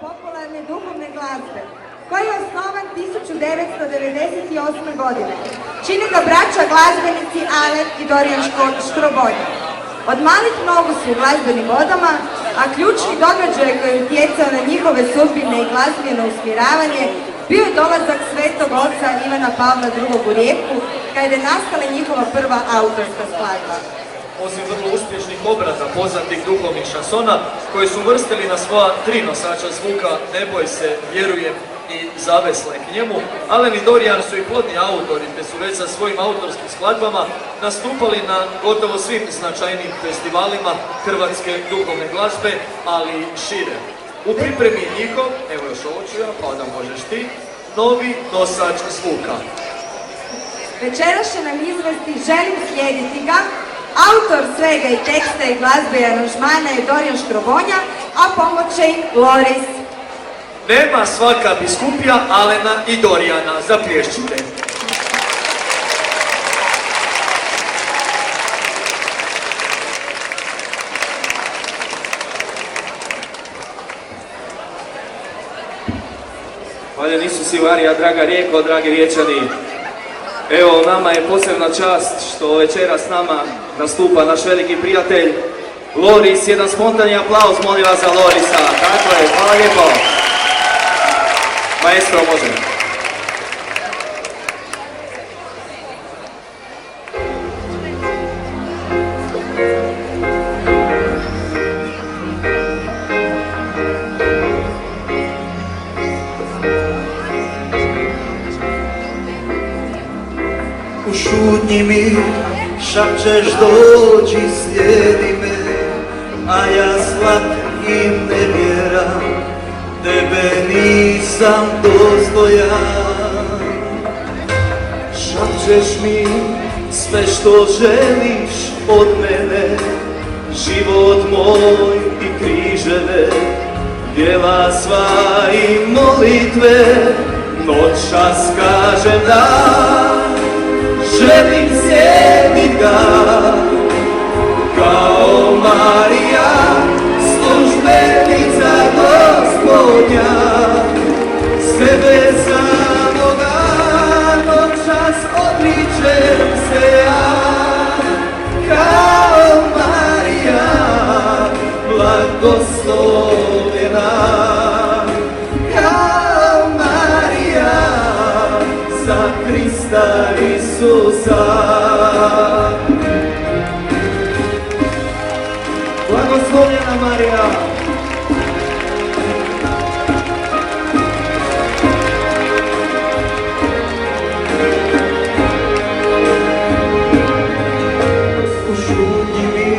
popularne duhovne glazbe, koji je osnovan 1998. godine. Čine ga braća glazbenici Alen i Dorijan Škrobonja. Od malih nogu su u glazbenim vodama, a ključni događaj koji je utjecao na njihove sudbine i glazbeno usmjeravanje bio je dolazak svetog oca Ivana Pavla II. U Rijeku, kada je nastala njihova prva autorska skladba. Osim vrlo uspješnih obraza poznatih duhovnih šansona, koji su uvrstili na svoja 3 nosača zvuka Ne boj se, Vjerujem i Zavesle k njemu, Alen i Dorijan su i plodni autori, te su već sa svojim autorskim skladbama nastupali na gotovo svim značajnim festivalima hrvatske duhovne glazbe, ali i šire. U pripremi je njihov, evo još ovo ću ja, pa da možeš ti, novi nosač zvuka. Večeras će nam izvesti Želim slijediti ga. Autor svega i teksta i glazbe i aranžmana je Dorijan Škrobonja, a pomoć će im Loris. Nema svaka biskupija Alena i Dorijana, zaplješćite. Hvala Isusi Marija, draga Rijeko, dragi Riječani. Evo, nama je posebna čast što večera s nama nastupa naš veliki prijatelj Loris. Jedan spontani aplauz, molim vas, za Lorisa. Tako je, hvala lijepo. Maestro, može. U šutnji mi šapčeš dođi, slijedi me, a ja slab i ne vjeram, tebe nisam dostojan. Šapčeš mi sve što želiš od mene, život moj i križeve, djela sva i molitve, noćas kažem da želim slijedit ga, kao Marija, službenica Gospodnja, sebe samoga noćas odričem se ja, kao Marija, blagoslovljena, kao Marija, za Krista Isusa. Blagoslovljena Marija. U šutnji mi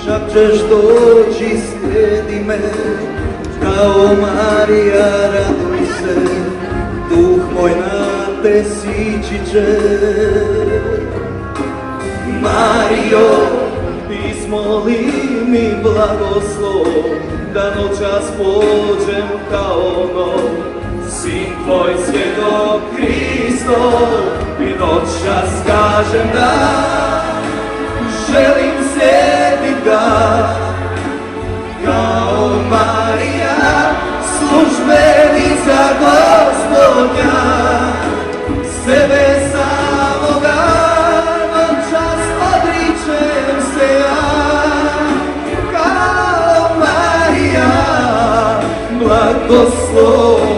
šapčeš dođi, slijedi me, kao Marija raduj se, duh moj na te sići će. Marijo, izmoli mi blagoslov, da noćas pođem kao noć, Sin tvoj svjedok Hristov, i noćas kažem da želim slijedit ga, kao Marija, službenica Gospodnja, sebe samoga noćas odričem se ja, kao Marija, blagoslovljena.